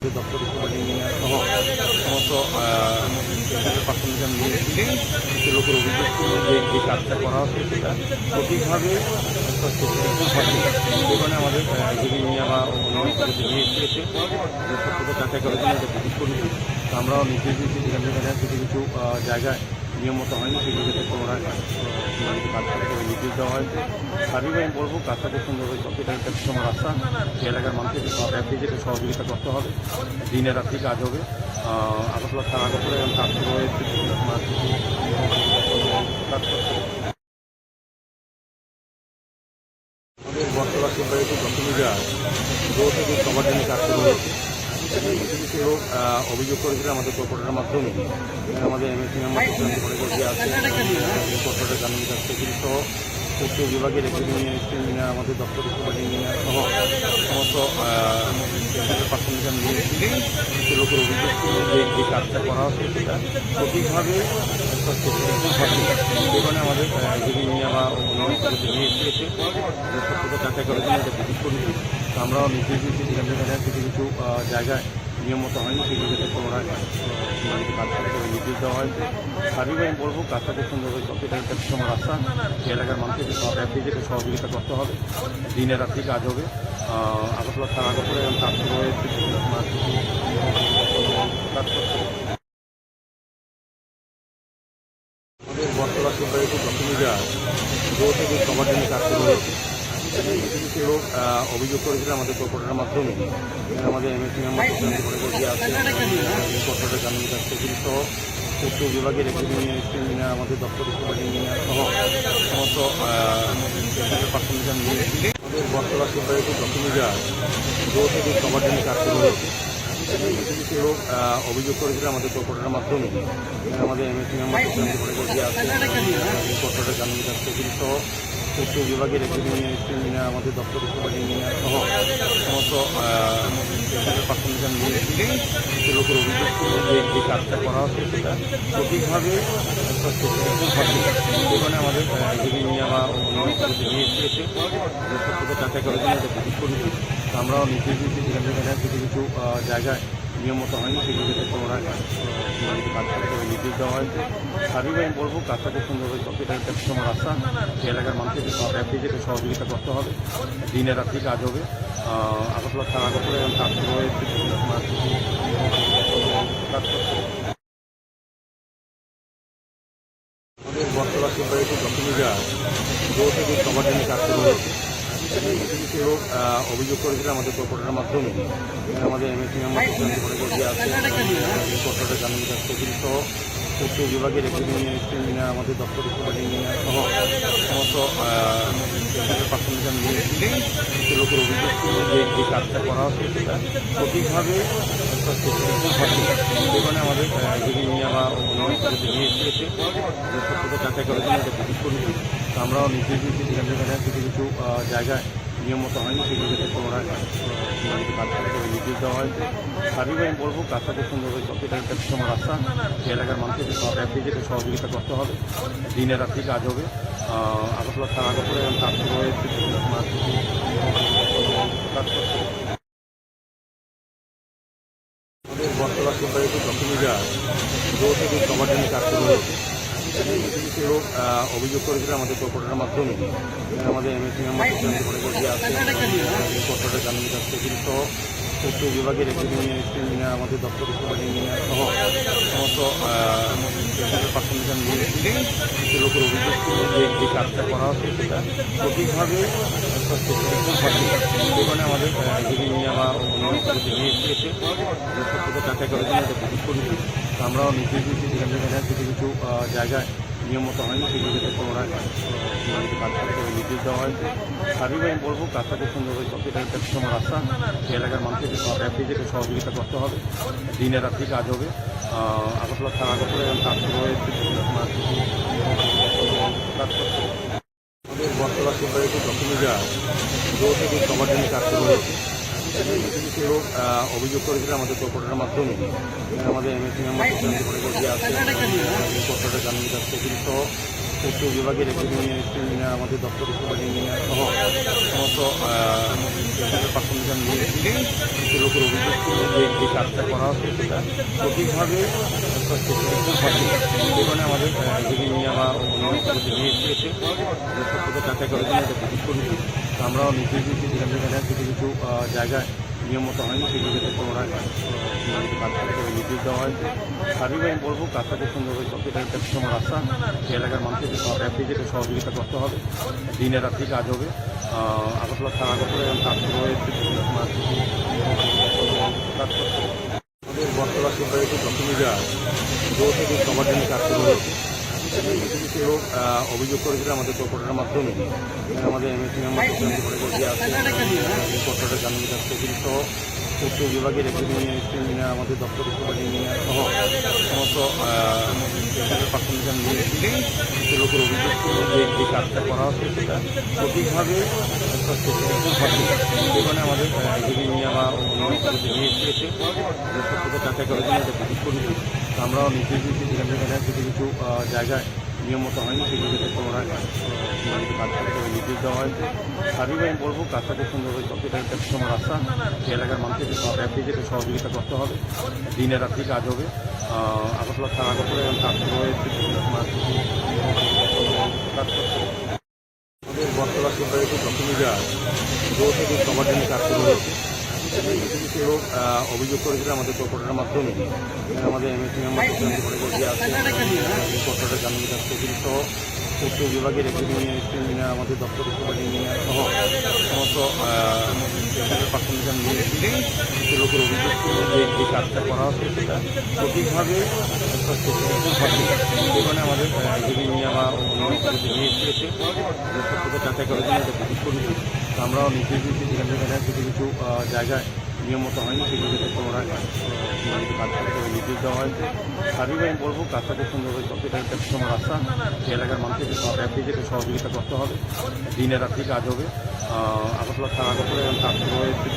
দপ্তর ইঞ্জিনিয়ার সহ সমস্ত পার্সোনালিটি নিয়ে এসেছি। কিছু লোকের অভিযোগ ছিল যে কাজটা করা হচ্ছে সেটা সঠিকভাবে সেখানে আমাদের ইঞ্জিনিয়ার বা অন্যান্য কাজে নিয়ে এসে সত্যতা যাচাই করার জন্য এটা ভিজিট করেছি। তো আমরাও নির্দেশ দিয়েছি যেখানে কিছু কিছু জায়গায় নিয়ম মতো হয়নি সেগুলো যাতে পুনরায় কাজ করতে নির্দেশ দেওয়া হয়েছে। স্বাভাবিক আমি বলবো কাজটাকে সুন্দরভাবে এটা একটা সময় রাস্তা সে এলাকার মানুষকে ব্যক্তিকে সহযোগিতা করতে হবে। দিনে রাত্রি কাজ হবে। আগরতলা থানা আগরতলা এবং কাজ শুরু হয়েছে কাজ করতে আমাদের বর্তলা শিববাড়িতে দশমীরা দো থেকে সবার জন্য কাজ শুরু হয়েছে। কিছু কিছু লোক অভিযোগ করেছিল আমাদের কর্পোরেটের মাধ্যমে আমাদের এমএসি মেম্বার যে আছে কর্পোরেটের কানুন কাজ সহ তথ্য বিভাগের ইঞ্জিনিয়ার আমাদের দপ্তর ইঞ্জিনিয়ার সহ সমস্ত পার্সোনালিটি নিয়ে এসেছি। কিছু লোকের অভিযোগ ছিল যে কাজটা করা হচ্ছে সেটা সঠিকভাবে সেখানে আমাদের ইঞ্জিনিয়ার বা অন্যান্য কাজে নিয়ে এসে সত্যতা যাচাই করার জন্য এটা ভিজিট করেছি। তো আমরাও নির্দেশ দিয়েছি যেখানে কিছু কিছু জায়গায় নিয়ম মতো হয়নি সেগুলো যাতে পুনরায় কাজ করতে নির্দেশ দেওয়া হয়েছে। স্বাভাবিক আমি বলবো কাজটাকে সুন্দরভাবে এটা একটা সময় রাস্তা সে এলাকার মানুষকে ব্যক্তিকে সহযোগিতা করতে হবে। দিনে রাত্রি কাজ হবে। আগরতলা থানা আগরতলা এবং কাজ শুরু হয়েছে কাজ করতে আমাদের বর্তলা শিববাড়িতে দশমীরা দো থেকে সবার জন্য কাজ শুরু হয়েছে। কিছু কিছু লোক অভিযোগ করেছিল আমাদের কর্পোরেটের মাধ্যমে আমাদের এমএসি মেম্বার যে আছে কর্পোরেটের কানুন কাজ সহ তথ্য বিভাগের ইঞ্জিনিয়ার আমাদের দপ্তর ইঞ্জিনিয়ার সহ সমস্ত পার্সোনালিটি নিয়ে এসেছি। আমাদের বর্তলা শিববাড়িতে দশমীরা দো থেকে সবার জন্য কাজ শুরু হয়েছে। কিছু কিছু লোক অভিযোগ করেছিল আমাদের কর্পোরেটের মাধ্যমে আমাদের এমএসি মেম্বার যে আছে কর্পোরেটের কানুন কাজ সহ তথ্য বিভাগের ইঞ্জিনিয়ার আমাদের দপ্তর ইঞ্জিনিয়ার সহ সমস্ত পার্সোনালিটি নিয়ে এসেছি। কিছু লোকের অভিযোগ ছিল যে কাজটা করা হচ্ছে সেটা সঠিকভাবে সেখানে আমাদের ইঞ্জিনিয়ার বা অন্যান্য কাজে নিয়ে এসে সত্যতা যাচাই করার জন্য এটা ভিজিট করেছি। তো আমরাও নির্দেশ দিয়েছি যেখানে কিছু কিছু জায়গায় নিয়ম মতো হয়নি সেগুলো যাতে পুনরায় কাজ করতে নির্দেশ দেওয়া হয়েছে। স্বাভাবিক আমি বলবো কাজটাকে সুন্দরভাবে এটা একটা সময় রাস্তা সে এলাকার মানুষকে ব্যক্তিকে সহযোগিতা করতে হবে। দিনে রাত্রি কাজ হবে। আগরতলা থানা আগরতলা এবং কাজ শুরু হয়েছে কাজ করতে আমাদের বর্তলা শিববাড়িতে দশমীরা দো থেকে সবার জন্য কাজ শুরু হয়েছে। কিছু কিছু লোক অভিযোগ করেছিল আমাদের কর্পোরেটের মাধ্যমে আমাদের এমএসি মেম্বার যে আছে কর্পোরেটের কানুন কাজ সহ তথ্য বিভাগের ইঞ্জিনিয়ার আমাদের দপ্তর ইঞ্জিনিয়ার সহ সমস্ত পার্সোনালিটি নিয়ে এসেছি। কিছু লোকের অভিযোগ ছিল যে কাজটা করা হচ্ছে সেটা সঠিকভাবে সেখানে আমাদের ইঞ্জিনিয়ার বা অন্যান্য কাজে নিয়ে এসে সত্যতা যাচাই করার জন্য এটা ভিজিট করেছি। তো আমরাও নির্দেশ দিয়েছি যেখানে কিছু কিছু জায়গায় নিয়ম মতো হয়নি সেগুলো যাতে পুনরায় কাজ করতে নির্দেশ দেওয়া হয়েছে। স্বাভাবিক আমি বলবো কাজটাকে সুন্দরভাবে এটা একটা সময় রাস্তা সে এলাকার মানুষকে ব্যক্তিকে সহযোগিতা করতে হবে। দিনে রাত্রি কাজ হবে। আগরতলা থানা আগরতলা এবং কাজ শুরু হয়েছে কাজ করতে আমাদের বর্তলা শিববাড়িতে দশমীরা দো থেকে সবার জন্য কাজ শুরু হয়েছে। কিছু কিছু লোক অভিযোগ করেছিল আমাদের কর্পোরেটের মাধ্যমে আমাদের এমএসি মেম্বার যে আছে কর্পোরেটের কানুন কাজ সহ তথ্য বিভাগের ইঞ্জিনিয়ার আমাদের দপ্তর ইঞ্জিনিয়ার সহ সমস্ত পার্সোনালিটি নিয়ে এসেছি। কিছু লোকের অভিযোগ ছিল যে কাজটা করা হচ্ছে সেটা সঠিকভাবে সেখানে আমাদের ইঞ্জিনিয়ার বা অন্যান্য কাজে নিয়ে এসে সত্যতা যাচাই করার জন্য এটা ভিজিট করেছি। তো আমরাও নির্দেশ দিয়েছি যেখানে কিছু কিছু জায়গায় নিয়ম মতো হয়নি সেগুলো যাতে পুনরায় কাজ করতে নির্দেশ দেওয়া হয়েছে। স্বাভাবিক আমি বলবো কাজটাকে সুন্দরভাবে এটা একটা সময় রাস্তা সে এলাকার মানুষকে ব্যক্তিকে সহযোগিতা করতে হবে। দিনে রাত্রি কাজ হবে। আগরতলা থানা আগরতলা এবং কাজ শুরু হয়েছে কাজ করতে আমাদের বর্তলা শিববাড়িতে দশমীরা দো থেকে সবার জন্য কাজ শুরু হয়েছে। কিছু কিছু লোক অভিযোগ করেছিল আমাদের কর্পোরেটের মাধ্যমে আমাদের এমএসি মেম্বার যে আছে কর্পোরেটের কানুন কাজ সহ পূর্ত বিভাগের এগ্রিমেন্ট ইঞ্জিনিয়ার আমাদের দপ্তর সুপার ইঞ্জিনিয়ার সহ সমস্ত প্রাথমিক নিয়ে কিছু লোকের অভিযোগ ছিল যে যে কাজটা করা হচ্ছে সেটা সঠিকভাবে সেই কারণে আমাদের এগ্রিমেন্ট বা অন্য নিয়ে এসেছে সত্যতা যাচাই করার জন্য এটা ভিজিট করেছি। তো আমরাও নির্দেশ দিচ্ছি যেখানে কিছু কিছু জায়গায় নিয়ম মতো হয়নি সেগুলো যাতে পুনরায় কাজ করতে নির্দেশ দেওয়া হয়েছে। স্বাভাবিক আমি বলবো কাজটা খুব সুন্দরভাবে চলছে, এটা একটা সময় রাস্তা সে এলাকার মানুষকে অ্যাপ্লিকেটে সহযোগিতা করতে হবে, দিনে রাত্রি কাজ হবে। আগরতলা থানা আগরতলা এবং কাজ শুরু হয়েছে কাজ করতে আমাদের বটতলা সুপারিটি ডকুমেন্টরা দূর থেকে সবার জন্য কাজ শুরু হয়েছে। কিছু কিছু লোক অভিযোগ করেছিল আমাদের কর্পোরেটের মাধ্যমে, আমাদের এমএসি মেম্বার যে আছে কর্পোরেটের জানানো যাচ্ছে সহ পূর্ত বিভাগের এগ্রিমেন্ট ইঞ্জিনিয়ার আমাদের দপ্তর সুপার ইঞ্জিনিয়ার সহ সমস্ত প্রাথমিক নিয়ে কিছু লোকের অভিযোগ ছিল যে যে কাজটা করা হচ্ছে সেটা সঠিকভাবে সেই কারণে আমাদের এগ্রিমেন্ট বা অন্য নিয়ে এসেছে সত্যতা যাচাই করার জন্য এটা ভিজিট করেছি। তো আমরাও নির্দেশ দিচ্ছি যেখানে কিছু কিছু জায়গায় নিয়ম মতো হয়নি সেগুলো যাতে পুনরায় কাজ করতে নির্দেশ দেওয়া হয়েছে। স্বাভাবিক আমি বলবো কাজটা খুব সুন্দরভাবে চলছে, এটা একটা সময় রাস্তা সে এলাকার মানুষকে অ্যাপ্লিকেটে সহযোগিতা করতে হবে, দিনে রাত্রি কাজ হবে। আগরতলা থানা আগরতলা এবং কাজ শুরু হয়েছে কাজ করতে আমাদের বটতলা সুপারিটি ডকুমেন্টরা দূর থেকে সবার জন্য কাজ শুরু হয়েছে। কিছু কিছু লোক অভিযোগ করেছিল আমাদের কর্পোরেটের মাধ্যমে, আমাদের এমএসি মেম্বার যে আছে কর্পোরেটের জানানো যাচ্ছে সহ পূর্ত বিভাগের এগ্রিমেন্ট ইঞ্জিনিয়ার আমাদের দপ্তর সুপার ইঞ্জিনিয়ার সহ সমস্ত প্রাথমিক নিয়ে কিছু লোকের অভিযোগ ছিল যে যে কাজটা করা হচ্ছে সেটা সঠিকভাবে সেই কারণে আমাদের এগ্রিমেন্ট বা অন্য নিয়ে এসেছে সত্যতা যাচাই করার জন্য এটা ভিজিট করেছি। তো আমরাও নির্দেশ দিচ্ছি যেখানে কিছু কিছু জায়গায় নিয়ম মতো হয়নি সেগুলো যাতে পুনরায় কাজ করতে নির্দেশ দেওয়া হয়েছে। স্বাভাবিক আমি বলবো কাজটা খুব সুন্দরভাবে চলছে, এটা একটা সময় রাস্তা সে এলাকার মানুষকে অ্যাপ্লিকেটে সহযোগিতা করতে হবে, দিনে রাত্রি কাজ হবে। আগরতলা থানা আগরতলা এবং কাজ শুরু হয়েছে